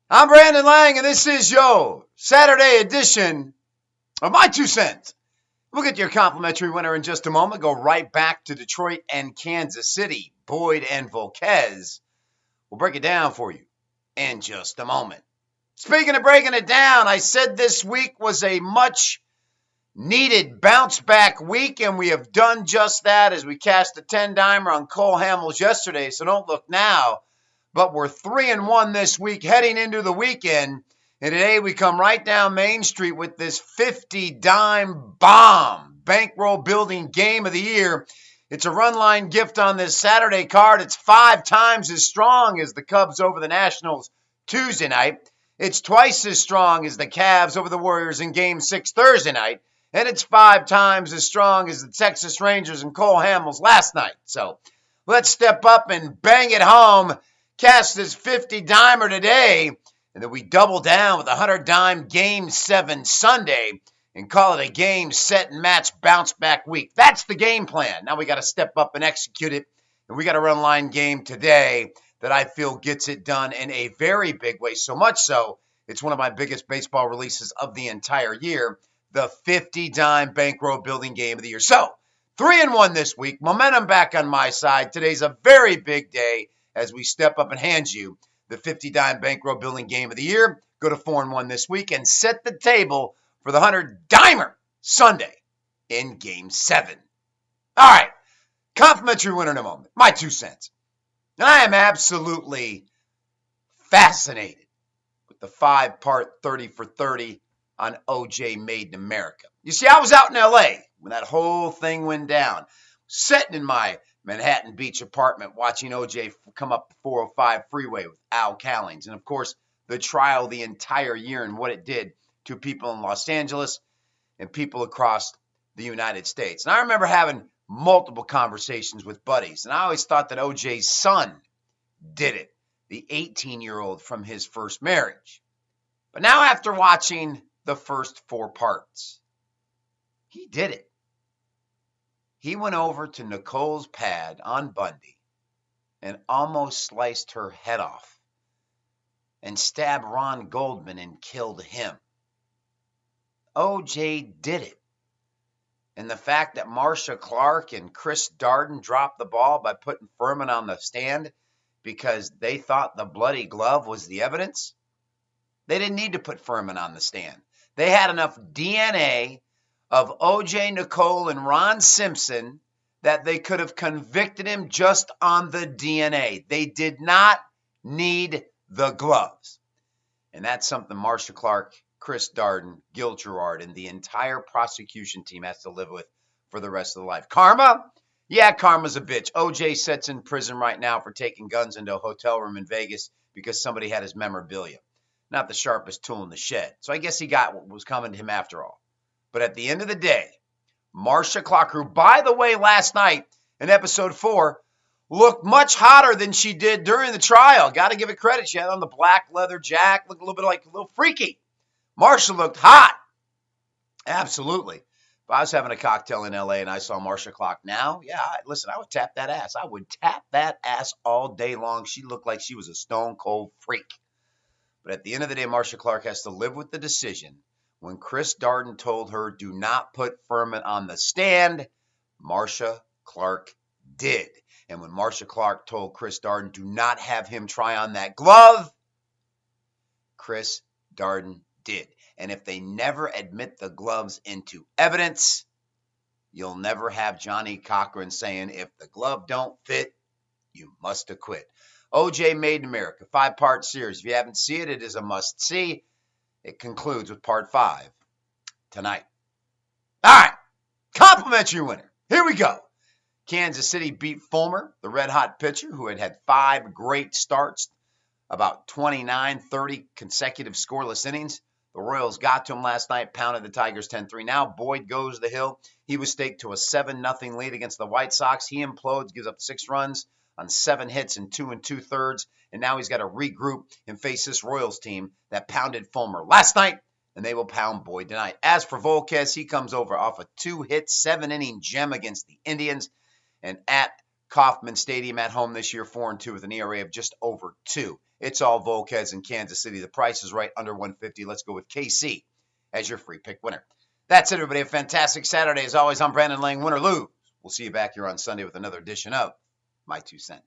I'm Brandon Lang, and this is your Saturday edition of My Two Cents. We'll get your complimentary winner in just a moment. Go right back to Detroit and Kansas City. Boyd and Volquez. We'll break it down for you in just a moment. Speaking of breaking it down, I said this week was a much needed bounce back week, and we have done just that as we cashed a 10-dimer on Cole Hamels yesterday, so don't look now. But we're 3-1 this week heading into the weekend. And today we come right down Main Street with this 50-dime bomb bankroll building game of the year. It's a run line gift on this Saturday card. It's 5 times as strong as the Cubs over the Nationals Tuesday night. It's twice as strong as the Cavs over the Warriors in Game 6 Thursday night. And it's 5 times as strong as the Texas Rangers and Cole Hamels last night. So let's step up and bang it home. Cast this 50-dimer today, and then we double down with a 100-dime Game 7 Sunday and call it a game, set, and match bounce-back week. That's the game plan. Now we got to step up and execute it, and we got a run-line game today that I feel gets it done in a very big way, so much so it's one of my biggest baseball releases of the entire year, the 50-dime bankroll building game of the year. So, 3-1 this week, momentum back on my side. Today's a very big day as we step up and hand you the 50-dime bankroll building game of the year. Go to 4-1 this week and set the table for the 100-dimer Sunday in Game 7. All right, complimentary winner in a moment. My 2 cents. And I am absolutely fascinated with the 5-part 30 for 30 on OJ Made in America. You see, I was out in L.A. when that whole thing went down, sitting in my Manhattan Beach apartment watching OJ come up the 405 freeway with Al Callings. And, of course, the trial the entire year and what it did to people in Los Angeles and people across the United States. And I remember having multiple conversations with buddies. And I always thought that OJ's son did it, the 18-year-old from his first marriage. But now after watching the first 4 parts, he did it. He went over to Nicole's pad on Bundy and almost sliced her head off and stabbed Ron Goldman and killed him. OJ did it. And the fact that Marcia Clark and Chris Darden dropped the ball by putting Furman on the stand because they thought the bloody glove was the evidence, they didn't need to put Furman on the stand. They had enough DNA of OJ, Nicole, and Ron Simpson that they could have convicted him just on the DNA. They did not need the gloves. And that's something Marcia Clark, Chris Darden, Gil Gerard, and the entire prosecution team has to live with for the rest of their life. Karma? Yeah, karma's a bitch. OJ sits in prison right now for taking guns into a hotel room in Vegas because somebody had his memorabilia. Not the sharpest tool in the shed. So I guess he got what was coming to him after all. But at the end of the day, Marcia Clark, who, by the way, last night in episode 4, looked much hotter than she did during the trial. Got to give it credit. She had on the black leather jacket, looked a little bit like a little freaky. Marcia looked hot. Absolutely. If I was having a cocktail in L.A. and I saw Marcia Clark now, listen, I would tap that ass. I would tap that ass all day long. She looked like she was a stone cold freak. But at the end of the day, Marcia Clark has to live with the decision. When Chris Darden told her, do not put Furman on the stand, Marcia Clark did. And when Marcia Clark told Chris Darden, do not have him try on that glove, Chris Darden did. And if they never admit the gloves into evidence, you'll never have Johnny Cochran saying, if the glove don't fit, you must acquit. OJ Made in America, 5-part series. If you haven't seen it, it is a must-see. It concludes with part 5 tonight. All right, complimentary winner. Here we go. Kansas City beat Fulmer, the red-hot pitcher who had had 5 great starts, about 29, 30 consecutive scoreless innings. The Royals got to him last night, pounded the Tigers 10-3. Now Boyd goes the hill. He was staked to a 7-0 lead against the White Sox. He implodes, gives up 6 runs on 7 hits in 2 2/3, and now he's got to regroup and face this Royals team that pounded Fulmer last night, and they will pound Boyd tonight. As for Volquez, he comes over off a 2-hit, 7-inning gem against the Indians, and at Kauffman Stadium at home this year, 4-2 with an ERA of just over 2. It's all Volquez in Kansas City. The price is right under 150. Let's go with KC as your free pick winner. That's it, everybody. A fantastic Saturday. As always, I'm Brandon Lang. Win or lose, we'll see you back here on Sunday with another edition of My 2 Cents.